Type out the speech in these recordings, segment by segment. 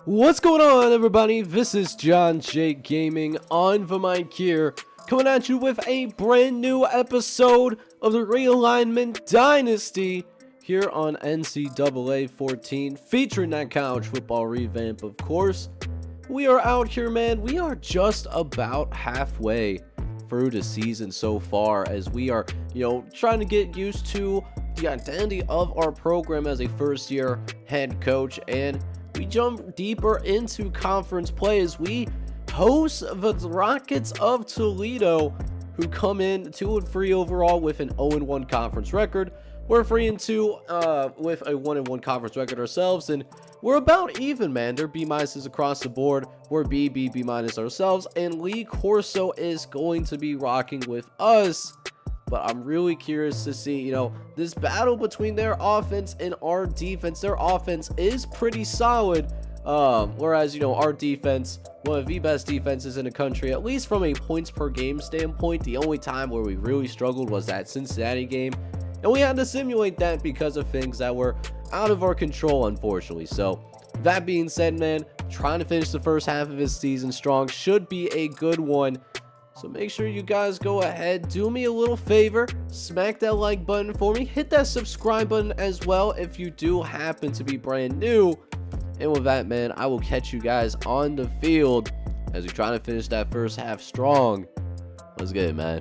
What's going on, everybody? This is John J Gaming on the mic here, coming at you with a brand new episode of the Realignment Dynasty here on NCAA 14, featuring that college football revamp, of course. We are out here, man. We are just about halfway through the season so far, as we are, trying to get used to the identity of our program as a first-year head coach, and we jump deeper into conference play as we host the Rockets of Toledo, who come in 2-3 overall with an 0-1 conference record. We're 3-2 with a 1-1 conference record ourselves, and we're about even, man. They're B-minuses across the board. We're B minus ourselves, and Lee Corso is going to be rocking with us. But I'm really curious to see, this battle between their offense and our defense. Their offense is pretty solid, whereas, our defense, one of the best defenses in the country, at least from a points per game standpoint. The only time where we really struggled was that Cincinnati game, and we had to simulate that because of things that were out of our control, unfortunately. So, that being said, man, trying to finish the first half of his season strong should be a good one. So make sure you guys go ahead, do me a little favor, smack that like button for me, hit that subscribe button as well if you do happen to be brand new. And with that, man, I will catch you guys on the field as we try to finish that first half strong. Let's get it, man.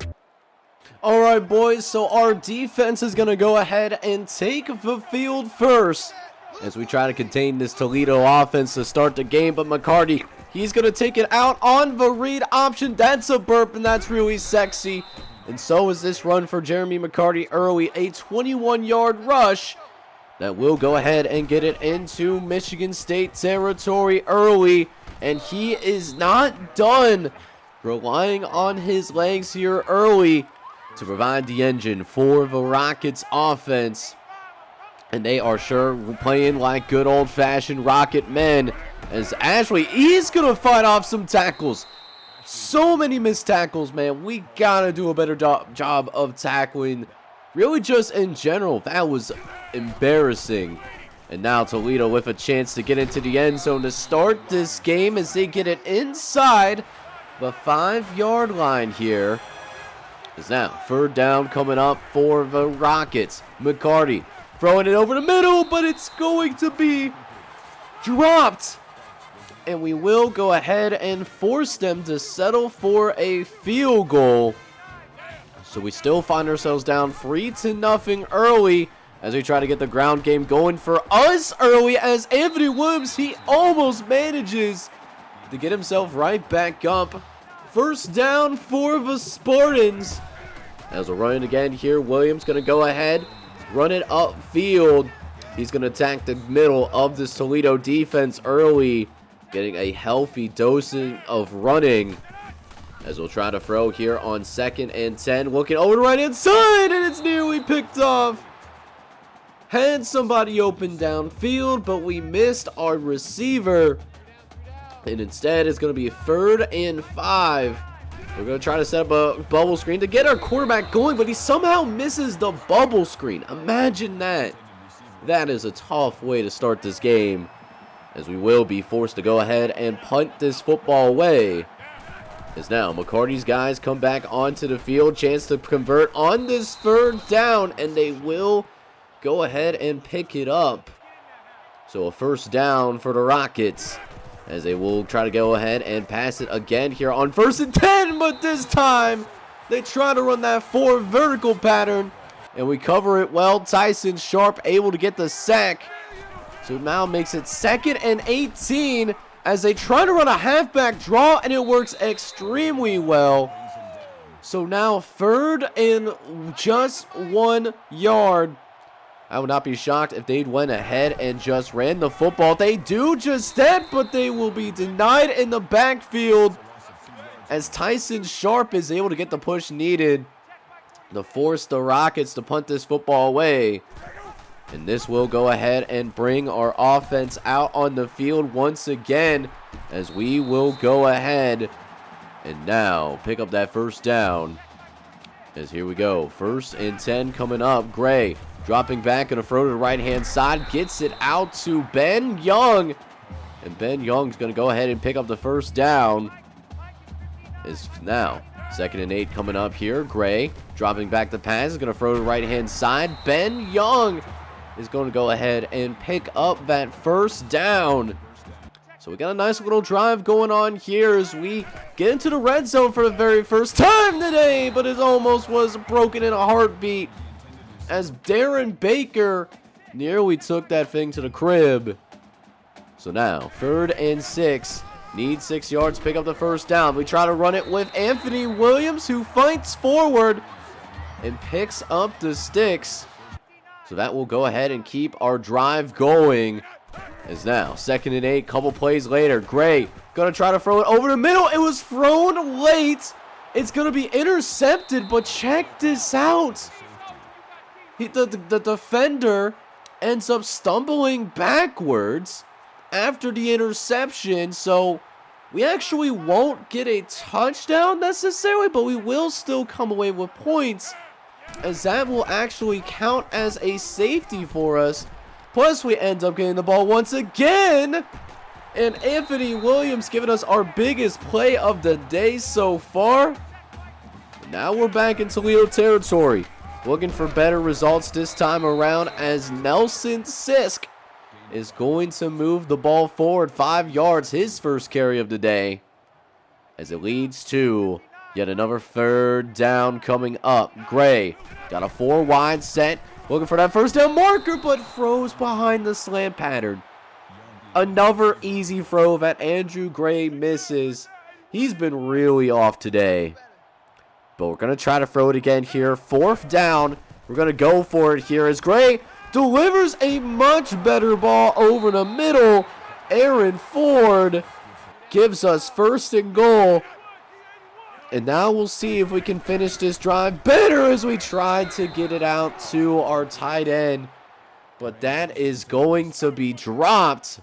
Alright, boys, so our defense is going to go ahead and take the field first as we try to contain this Toledo offense to start the game, but McCarty, he's going to take it out on the read option. That's a burp, and that's really sexy. And so is this run for Jeremy McCarty early. A 21-yard rush that will go ahead and get it into Michigan State territory early. And he is not done relying on his legs here early to provide the engine for the Rockets offense. And they are sure playing like good old-fashioned Rocket men, as Ashley, he's going to fight off some tackles. So many missed tackles, man. We got to do a better job of tackling. Really just in general, that was embarrassing. And now Toledo with a chance to get into the end zone to start this game as they get it inside the 5-yard line here. It's now third down coming up for the Rockets. McCarty throwing it over the middle, but it's going to be dropped. And we will go ahead and force them to settle for a field goal. So we still find ourselves down 3-0 early as we try to get the ground game going for us early, as Anthony Williams, he almost manages to get himself right back up. First down for the Spartans. As we're running again here, Williams going to go ahead, run it upfield. He's going to attack the middle of this Toledo defense early, getting a healthy dosing of running. As we'll try to throw here on 2nd and 10. Looking over the right-hand side, and it's nearly picked off. Had somebody open downfield, but we missed our receiver. And instead, it's going to be 3rd and 5. We're going to try to set up a bubble screen to get our quarterback going, but he somehow misses the bubble screen. Imagine that. That is a tough way to start this game, as we will be forced to go ahead and punt this football away. As now McCarty's guys come back onto the field, chance to convert on this 3rd down, and they will go ahead and pick it up. So a first down for the Rockets, as they will try to go ahead and pass it again here on 1st and 10, but this time they try to run that 4 vertical pattern, and we cover it well. Tyson Sharp able to get the sack. So now makes it 2nd and 18 as they try to run a halfback draw, and it works extremely well. So now 3rd and just 1 yard. I would not be shocked if they went ahead and just ran the football. They do just that, but they will be denied in the backfield as Tyson Sharp is able to get the push needed to force the Rockets to punt this football away. And this will go ahead and bring our offense out on the field once again, as we will go ahead and now pick up that first down. As here we go, 1st and 10 coming up. Gray dropping back and a throw to the right-hand side. Gets it out to Ben Young. And Ben Young's going to go ahead and pick up the first down. Is now 2nd and 8 coming up here. Gray dropping back the pass. Is going to throw to the right-hand side. Ben Young is going to go ahead and pick up that first down. So we got a nice little drive going on here as we get into the red zone for the very first time today. But it almost was broken in a heartbeat as Darren Baker nearly took that thing to the crib. So now 3rd and 6. Need 6 yards, pick up the first down. We try to run it with Anthony Williams, who fights forward and picks up the sticks. So that will go ahead and keep our drive going. As now 2nd and 8, couple plays later. Gray gonna try to throw it over the middle. It was thrown late. It's gonna be intercepted, but check this out. The defender ends up stumbling backwards after the interception, so we actually won't get a touchdown necessarily, but we will still come away with points, as that will actually count as a safety for us. Plus, we end up getting the ball once again, and Anthony Williams giving us our biggest play of the day so far. Now we're back in Toledo territory, looking for better results this time around, as Nelson Sisk is going to move the ball forward 5 yards, his first carry of the day, as it leads to yet another 3rd down coming up. Gray got a 4 wide set, looking for that first down marker, but throws behind the slant pattern. Another easy throw that Andrew Gray misses. He's been really off today, but we're going to try to throw it again here. 4th down, we're going to go for it here as Gray delivers a much better ball over the middle. Aaron Ford gives us 1st and goal. And now we'll see if we can finish this drive better as we try to get it out to our tight end. But that is going to be dropped.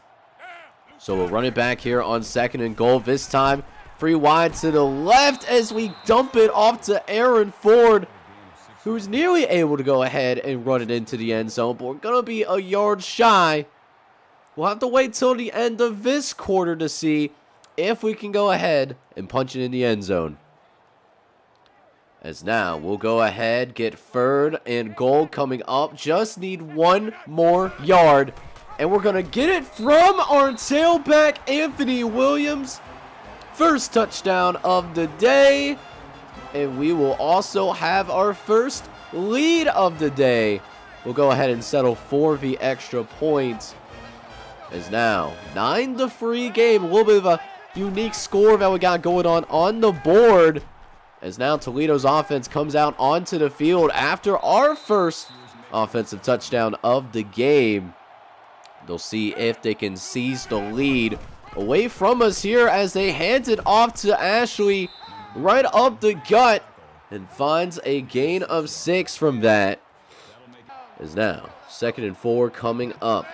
So we'll run it back here on 2nd and goal. This time, 3 wide to the left as we dump it off to Aaron Ford, who's nearly able to go ahead and run it into the end zone, but we're going to be a yard shy. We'll have to wait till the end of this quarter to see if we can go ahead and punch it in the end zone. As now, we'll go ahead, get 3rd and goal coming up. Just need 1 more yard, and we're going to get it from our tailback, Anthony Williams. First touchdown of the day. And we will also have our first lead of the day. We'll go ahead and settle for the extra point. As now, 9-3 game. A little bit of a unique score that we got going on the board. As now Toledo's offense comes out onto the field after our first offensive touchdown of the game. They'll see if they can seize the lead away from us here as they hand it off to Ashley right up the gut and finds a gain of 6 from that. As now 2nd and 4 coming up.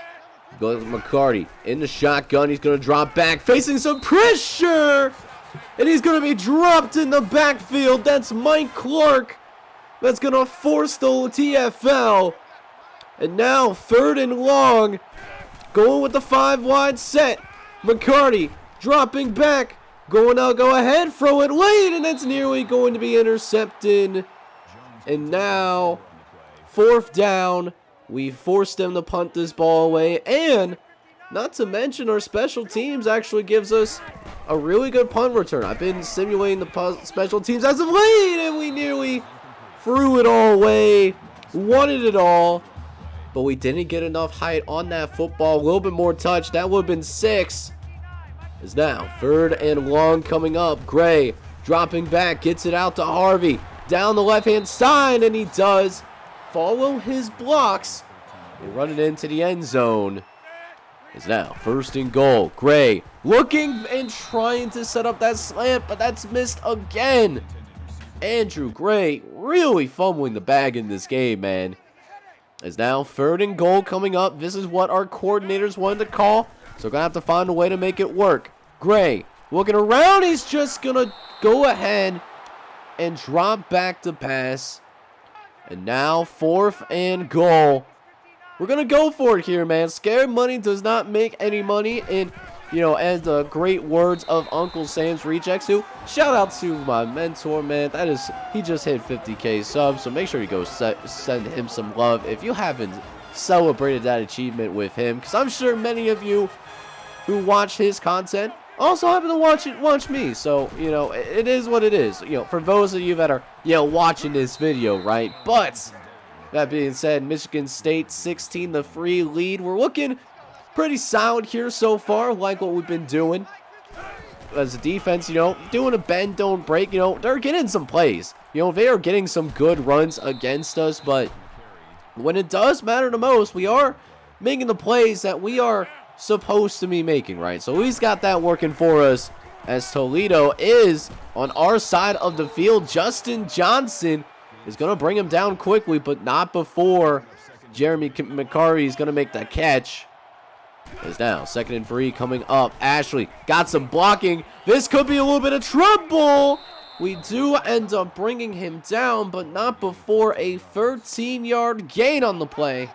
Goes McCarty in the shotgun. He's going to drop back, facing some pressure, and he's going to be dropped in the backfield. That's Mike Clark. That's going to force the TFL. And now 3rd and long, going with the 5 wide set. McCarty dropping back. Going out, go ahead, throw it late, and it's nearly going to be intercepted. And now, 4th down, we forced them to punt this ball away. And, not to mention, our special teams actually gives us a really good punt return. I've been simulating the special teams as of late, and we nearly threw it all away, wanted it all. But we didn't get enough height on that football, a little bit more touch. That would have been 6. Is now 3rd and long coming up. Gray dropping back, gets it out to Harvey down the left-hand side, and he does follow his blocks and run it into the end zone. Is now 1st and goal. Gray looking and trying to set up that slant, but that's missed again. Andrew Gray really fumbling the bag in this game, man. Is now 3rd and goal coming up. This is what our coordinators wanted to call, so we're going to have to find a way to make it work. Gray looking around. He's just going to go ahead and drop back to pass. And now 4th and goal. We're going to go for it here, man. Scared money does not make any money. And and the great words of Uncle Sam's Rejects, who, shout out to my mentor, man. He just hit 50K subs, so make sure you go send him some love if you haven't celebrated that achievement with him, because I'm sure many of you who watch his content also happen to watch me. So, it is what it is. For those of you that are, watching this video, right? But that being said, Michigan State 16-3 lead. We're looking pretty solid here so far, like what we've been doing. As a defense, doing a bend, don't break, they're getting some plays. They are getting some good runs against us, but when it does matter the most, we are making the plays that we are supposed to be making, right? So he's got that working for us, as Toledo is on our side of the field. Justin Johnson is going to bring him down quickly, but not before Jeremy McCarty is going to make that catch. Is now 2nd and 3 coming up. Ashley got some blocking. This could be a little bit of trouble. We do end up bringing him down, but not before a 13-yard gain on the play.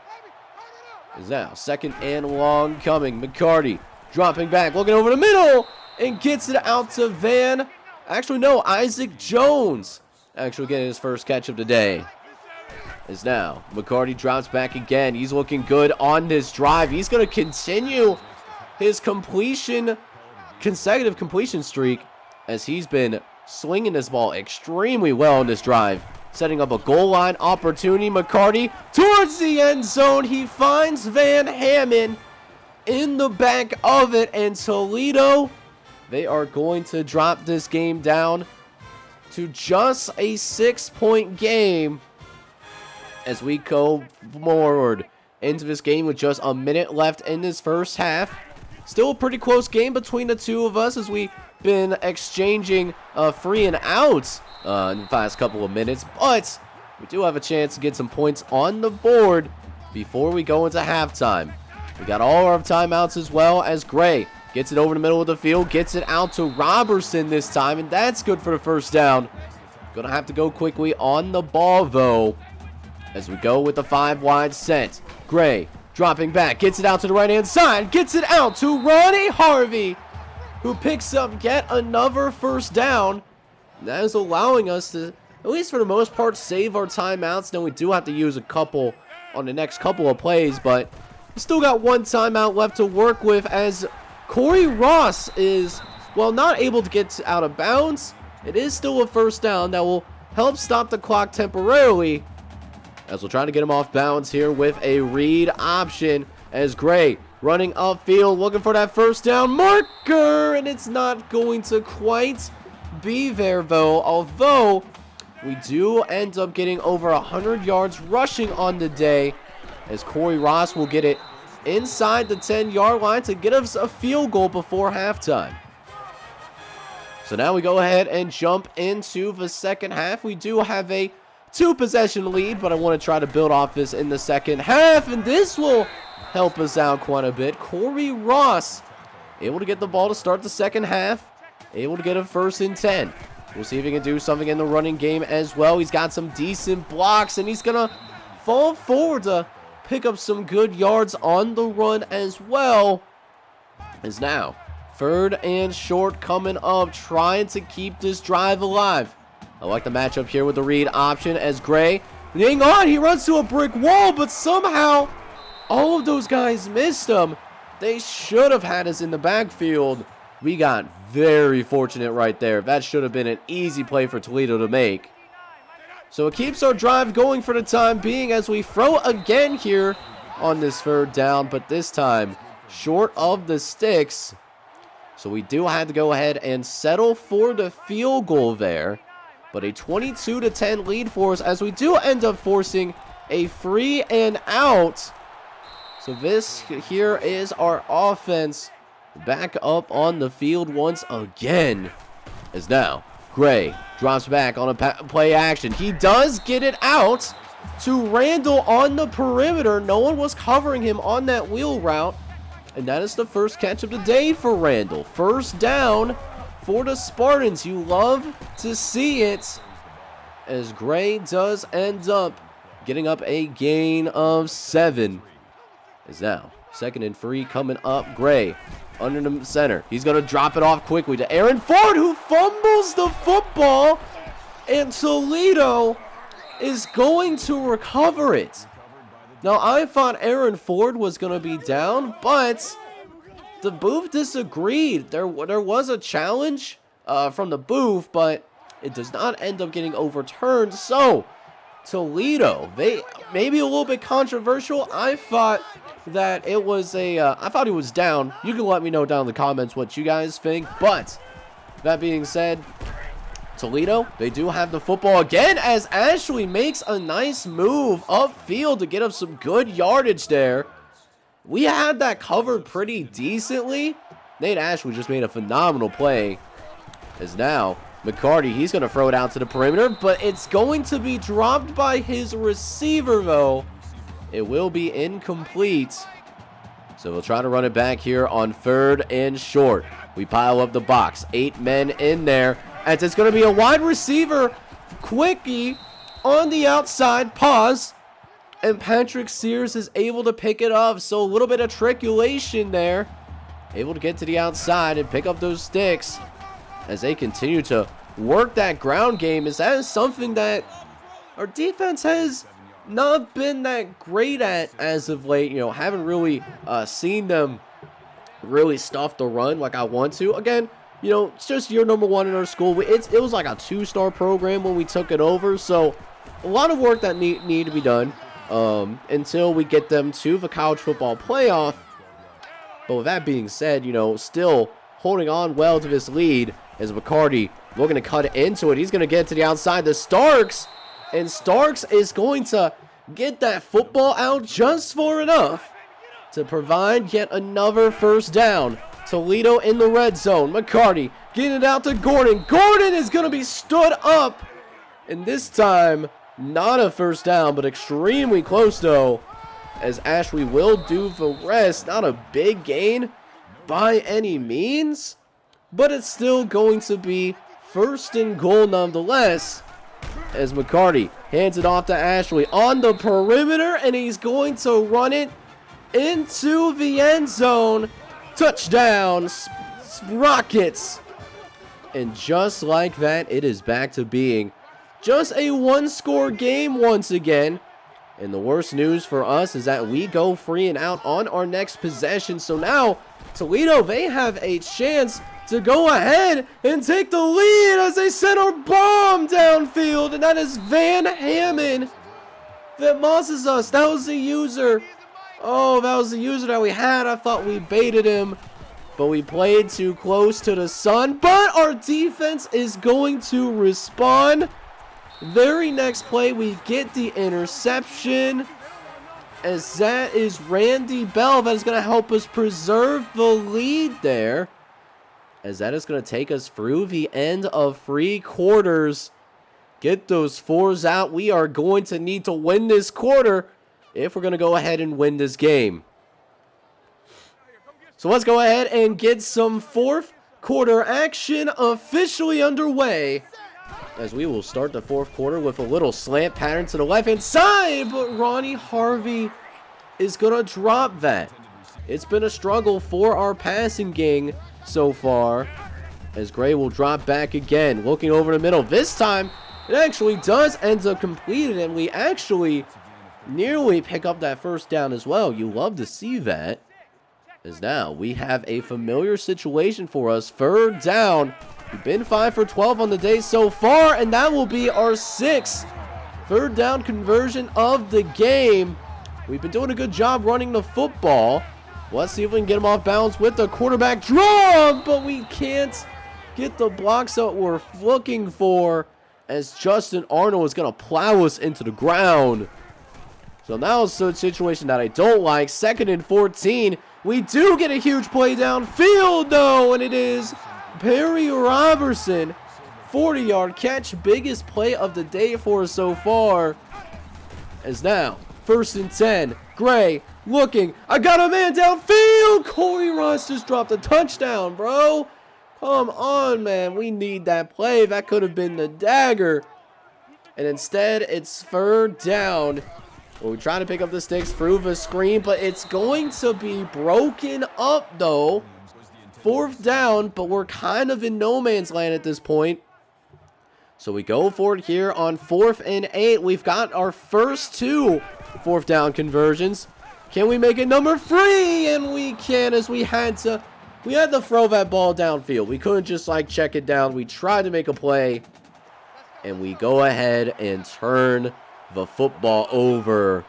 Is now 2nd and long coming. McCarty dropping back, looking over the middle, and gets it out to Isaac Jones. Actually getting his first catch of the day. Is now McCarty drops back again. He's looking good on this drive. He's going to continue his consecutive completion streak, as he's been swinging this ball extremely well on this drive. Setting up a goal line opportunity. McCarty towards the end zone. He finds Van Hammond in the back of it. And Toledo, they are going to drop this game down to just a 6-point game as we go forward into this game with just a minute left in this first half. Still a pretty close game between the two of us, as we've been exchanging free and outs in the past couple of minutes, but we do have a chance to get some points on the board before we go into halftime. We got all our timeouts, as well as Gray gets it over the middle of the field, gets it out to Robertson this time, and that's good for the first down. Gonna have to go quickly on the ball, though, as we go with the 5-wide set. Gray dropping back, gets it out to the right-hand side, gets it out to Ronnie Harvey, who picks up yet another first down. That is allowing us to, at least for the most part, save our timeouts. Now we do have to use a couple on the next couple of plays, but we still got one timeout left to work with, as Corey Ross is, well, not able to get out of bounds. It is still a first down that will help stop the clock temporarily, as we'll try to get him off bounds here with a read option, as Gray running upfield, looking for that first down marker, and it's not going to quite be there, though, although we do end up getting over 100 yards rushing on the day, as Corey Ross will get it inside the 10-yard line to get us a field goal before halftime. So now we go ahead and jump into the second half. We do have a 2-possession lead, but I want to try to build off this in the second half, and this will help us out quite a bit. Corey Ross able to get the ball to start the second half, able to get a 1st and 10. We'll see if he can do something in the running game as well. He's got some decent blocks, and he's going to fall forward to pick up some good yards on the run as well. Is now 3rd and short coming up, trying to keep this drive alive. I like the matchup here with the read option, as Gray, hang on, he runs to a brick wall, but somehow all of those guys missed him. They should have had us in the backfield. We got very fortunate right there. That should have been an easy play for Toledo to make. So it keeps our drive going for the time being, as we throw again here on this 3rd down, but this time short of the sticks. So we do have to go ahead and settle for the field goal there. But a 22-10 lead for us, as we do end up forcing a 3 and out. So this here is our offense back up on the field once again. As now Gray drops back on a play action. He does get it out to Randall on the perimeter. No one was covering him on that wheel route. And that is the first catch of the day for Randall. First down for the Spartans. You love to see it, as Gray does end up getting up a gain of 7. Is now 2nd and 3 coming up. Gray under the center. He's going to drop it off quickly to Aaron Ford, who fumbles the football. And Toledo is going to recover it. Now, I thought Aaron Ford was going to be down, but the booth disagreed. There was a challenge from the booth, but it does not end up getting overturned. So, Toledo, they maybe a little bit controversial. I thought that it was I thought he was down. You can let me know down in the comments what you guys think. But that being said, Toledo, they do have the football again as Ashley makes a nice move upfield to get up some good yardage there. We had that covered pretty decently. Nate Ashley just made a phenomenal play. As now, McCarty, he's going to throw it out to the perimeter, but it's going to be dropped by his receiver, though. It will be incomplete. So we'll try to run it back here on 3rd and short. We pile up the box. 8 men in there. As it's going to be a wide receiver quickie on the outside. Pause. And Patrick Sears is able to pick it up. So a little bit of triculation there. Able to get to the outside and pick up those sticks. As they continue to work that ground game. Is that something that our defense has not been that great at as of late. You know, haven't really seen them really stuff the run like I want to. Again, you know, it's just year number 1 in our school. It was like a 2-star program when we took it over. So a lot of work that need to be done until we get them to the college football playoff. But with that being said, you know, still holding on well to this lead as McCarty looking to cut into it. He's going to get to the outside to Starks. And Starks is going to get that football out just for enough to provide yet another first down. Toledo in the red zone. McCarty getting it out to Gordon. Gordon is going to be stood up. And this time, not a first down, but extremely close though. As Ashley will do the rest. Not a big gain by any means. But it's still going to be 1st and goal nonetheless. As McCarty hands it off to Ashley on the perimeter. And he's going to run it into the end zone. Touchdown, Rockets. And just like that, it is back to being just a 1-score game once again. And the worst news for us is that we go 3 and out on our next possession. So now, Toledo, they have a chance to go ahead and take the lead as they send our bomb downfield. And that is Van Hammond that mosses us. That was the user. Oh, that was the user that we had. I thought we baited him, but we played too close to the sun. But our defense is going to respond. Very next play, we get the interception. As that is Randy Bell. That is going to help us preserve the lead there. As that is going to take us through the end of 3 quarters. Get those 4s out. We are going to need to win this quarter if we're going to go ahead and win this game. So let's go ahead and get some 4th quarter action officially underway. As we will start the 4th quarter with a little slant pattern to the left-hand side. But Ronnie Harvey is going to drop that. It's been a struggle for our passing gang so far. As Gray will drop back again. Looking over the middle. This time, it actually does end up completed. And we actually nearly pick up that first down as well. You love to see that. As now we have a familiar situation for us. 3rd down. We've been 5 for 12 on the day so far. And that will be our 6th 3rd down conversion of the game. We've been doing a good job running the football. Let's see if we can get him off balance with the quarterback draw. But we can't get the blocks that we're looking for. As Justin Arnold is going to plow us into the ground. So now it's a situation that I don't like. 2nd and 14. We do get a huge play downfield, though. And it is Perry Robertson. 40-yard catch. Biggest play of the day for us so far. As now, 1st and 10. Gray looking. I got a man downfield. Corey Ross just dropped a touchdown, bro. Come on, man. We need that play. That could have been the dagger. And instead, it's 3rd down. We try to pick up the sticks through the screen, but it's going to be broken up, though. 4th down, but we're kind of in no man's land at this point. So we go for it here on 4th and 8. We've got our first 2 4th down conversions. Can we make it number 3? And we can, as we had to throw that ball downfield. We couldn't just like check it down. We tried to make a play, and we go ahead and turn the football over.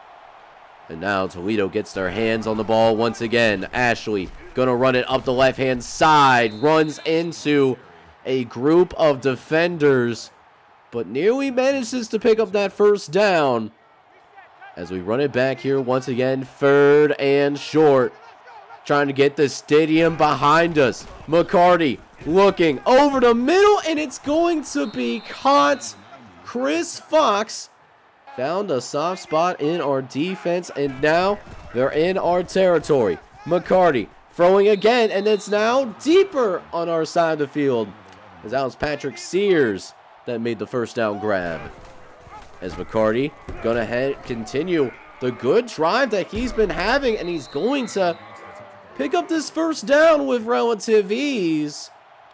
And now Toledo gets their hands on the ball once again. Ashley gonna run it up the left-hand side. Runs into a group of defenders, but nearly manages to pick up that first down. As we run it back here once again, 3rd and short. Trying to get the stadium behind us. McCarty looking over the middle, and it's going to be caught. Chris Fox found a soft spot in our defense, and now they're in our territory. McCarty throwing again, and it's now deeper on our side of the field, as that was Patrick Sears that made the first down grab. As McCarty gonna continue the good drive that he's been having, and he's going to pick up this first down with relative ease,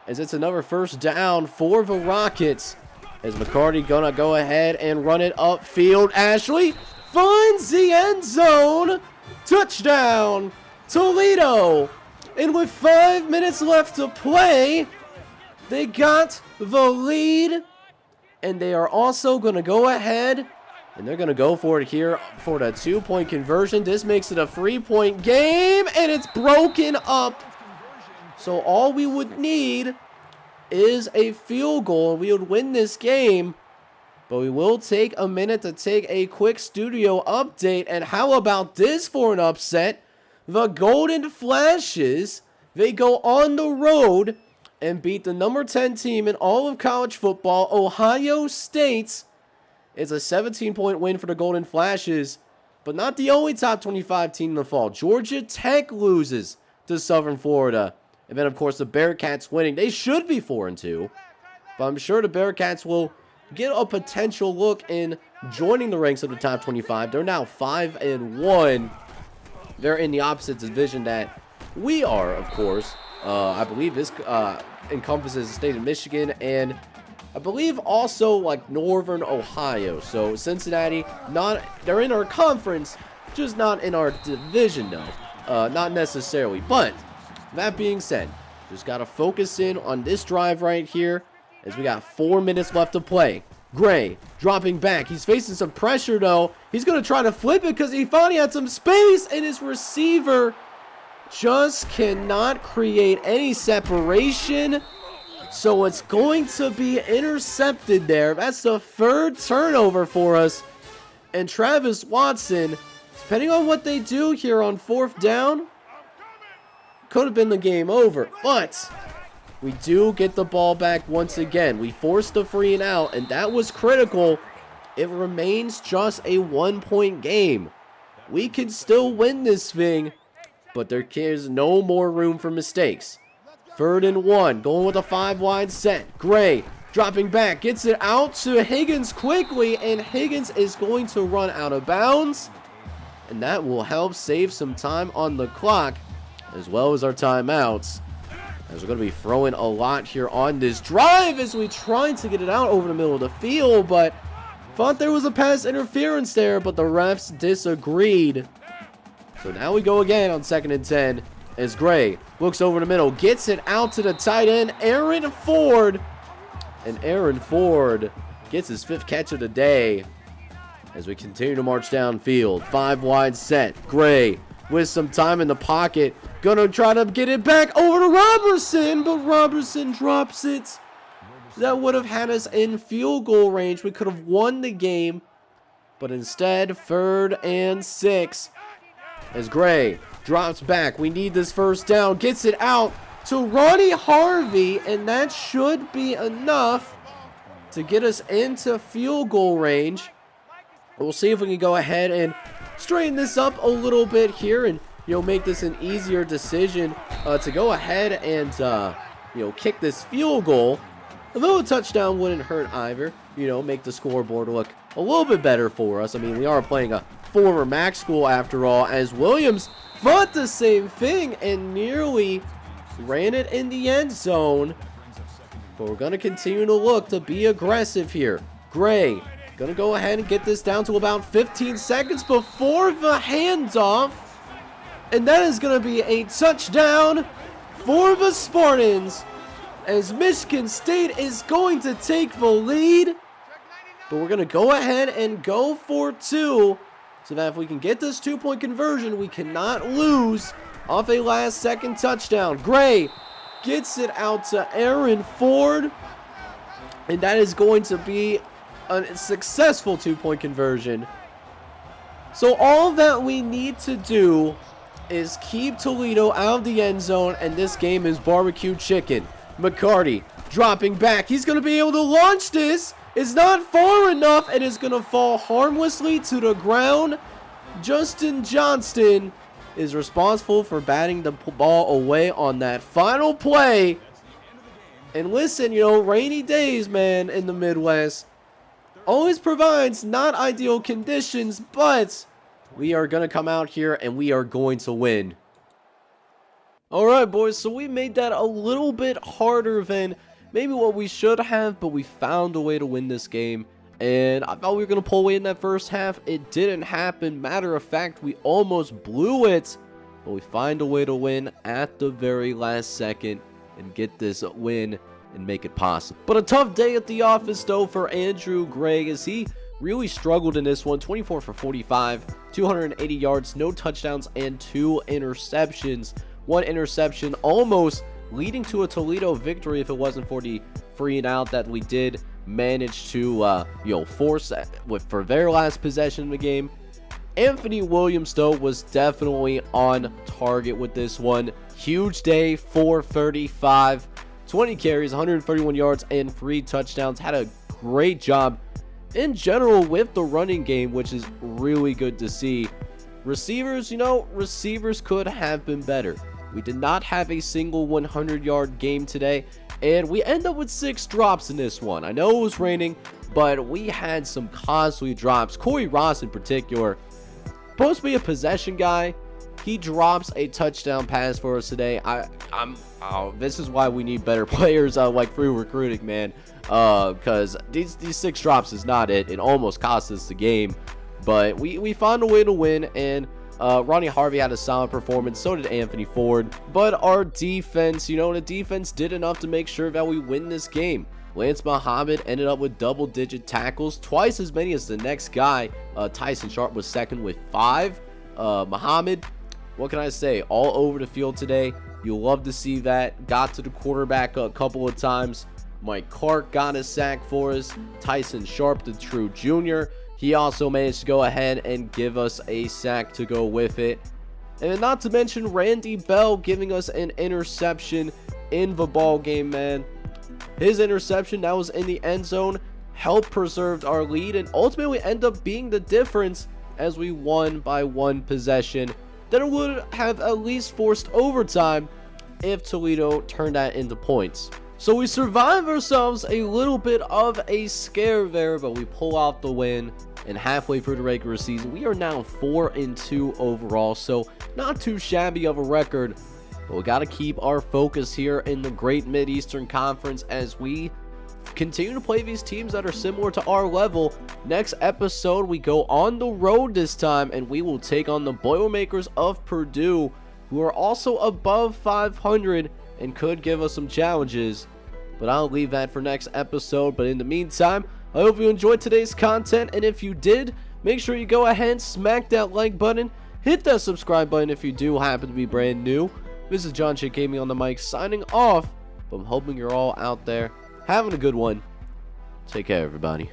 as it's another first down for the Rockets. As McCarty gonna go ahead and run it upfield. Ashley finds the end zone. Touchdown, Toledo. And with 5 minutes left to play, they got the lead. And they are also gonna go ahead, and they're gonna go for it here for the 2-point conversion. This makes it a 3-point game, and it's broken up. So all we would need is a field goal, and we would win this game. But we will take a minute to take a quick studio update. And how about this for an upset? The Golden Flashes, they go on the road and beat the number 10 team in all of college football, Ohio State. It's a 17-point win for the Golden Flashes, but not the only top 25 team in the fall. Georgia Tech loses to Southern Florida. And then, of course, the Bearcats winning. They should be 4-2, but I'm sure the Bearcats will get a potential look in joining the ranks of the top 25. They're now 5-1. They're in the opposite division that we are, of course. I believe this encompasses the state of Michigan, and I believe also like Northern Ohio. So Cincinnati, they're in our conference, just not in our division, though. Not necessarily, but that being said, just got to focus in on this drive right here, as we got 4 minutes left to play. Gray dropping back. He's facing some pressure, though. He's going to try to flip it because he finally had some space, and his receiver just cannot create any separation. So it's going to be intercepted there. That's the 3rd turnover for us. And Travis Watson, depending on what they do here on 4th down, could have been the game over, but we do get the ball back once again. We forced the 3 and out, and that was critical. It remains just a 1-point game. We can still win this thing, but there is no more room for mistakes. 3rd and 1, going with a 5-wide set. Gray dropping back, gets it out to Higgins quickly, and Higgins is going to run out of bounds, and that will help save some time on the clock, as well as our timeouts, as we're going to be throwing a lot here on this drive as we try to get it out over the middle of the field, but thought there was a pass interference there, but the refs disagreed. So now we go again on 2nd and 10 as Gray looks over the middle, gets it out to the tight end, Aaron Ford, and Aaron Ford gets his 5th catch of the day as we continue to march downfield. 5-wide set, Gray with some time in the pocket, gonna try to get it back over to Robertson, but Robertson drops it. That would have had us in field goal range. We could have won the game, but instead, 3rd and 6 as Gray drops back. We need this first down, gets it out to Ronnie Harvey, and that should be enough to get us into field goal range. We'll see if we can go ahead and straighten this up a little bit here and, make this an easier decision to go ahead and, kick this field goal. Although a touchdown wouldn't hurt either, make the scoreboard look a little bit better for us. I mean, we are playing a former MAC school after all, as Williams thought the same thing and nearly ran it in the end zone. But we're going to continue to look to be aggressive here. Gray going to go ahead and get this down to about 15 seconds before the handoff. And that is going to be a touchdown for the Spartans, as Michigan State is going to take the lead. But we're going to go ahead and go for 2, so that if we can get this 2-point conversion, we cannot lose off a last-second touchdown. Gray gets it out to Aaron Ford, and that is going to be a successful 2-point conversion. So all that we need to do is keep Toledo out of the end zone, and this game is barbecue chicken. McCarty dropping back. He's going to be able to launch this. It's not far enough, and it's going to fall harmlessly to the ground. Justin Johnston is responsible for batting the ball away on that final play. And listen, you know, rainy days, man, in the Midwest always provides not ideal conditions, but we are going to come out here and we are going to win. Alright, boys, so we made that a little bit harder than maybe what we should have, but we found a way to win this game. And I thought we were going to pull away in that first half. It didn't happen. Matter of fact, we almost blew it, but we find a way to win at the very last second and get this win and make it possible. But a tough day at the office, though, for Andrew Gray, as he really struggled in this one. 24 for 45, 280 yards, no touchdowns, and 2 interceptions. 1 interception almost leading to a Toledo victory if it wasn't for the free and out that we did manage to force for their last possession of the game. Anthony Williams, though, was definitely on target with this one. Huge day, 435, 20 carries, 131 yards, and 3 touchdowns. Had a great job in general with the running game, which is really good to see. Receivers, receivers could have been better. We did not have a single 100-yard game today, and we end up with 6 drops in this one. I know it was raining, but we had some costly drops. Corey Ross in particular, supposed to be a possession guy. He drops a touchdown pass for us today. This is why we need better players like through recruiting, man. Because these 6 drops is not it. It almost cost us the game, but we found a way to win. And Ronnie Harvey had a solid performance. So did Anthony Ford. But our defense, the defense did enough to make sure that we win this game. Lance Muhammad ended up with double-digit tackles, twice as many as the next guy. Tyson Sharp was second with 5. Muhammad, what can I say? All over the field today. You'll love to see that. Got to the quarterback a couple of times. Mike Clark got a sack for us. Tyson Sharp, the true junior, he also managed to go ahead and give us a sack to go with it. And not to mention Randy Bell giving us an interception in the ball game, man. His interception that was in the end zone helped preserve our lead and ultimately end up being the difference as we won by 1 possession. That it would have at least forced overtime if Toledo turned that into points. So we survive ourselves a little bit of a scare there, but we pull out the win. And halfway through the regular season, we are now 4-2 overall, so not too shabby of a record. But we got to keep our focus here in the Great Mid-Eastern Conference as we continue to play these teams that are similar to our level. Next episode, we go on the road this time, and we will take on the Boilermakers of Purdue, who are also above 500 and could give us some challenges. But I'll leave that for next episode. But in the meantime, I hope you enjoyed today's content, and if you did, make sure you go ahead and smack that like button, hit that subscribe button if you do happen to be brand new. This is John J. Gaming on the mic signing off, but I'm hoping you're all out there having a good one. Take care, everybody.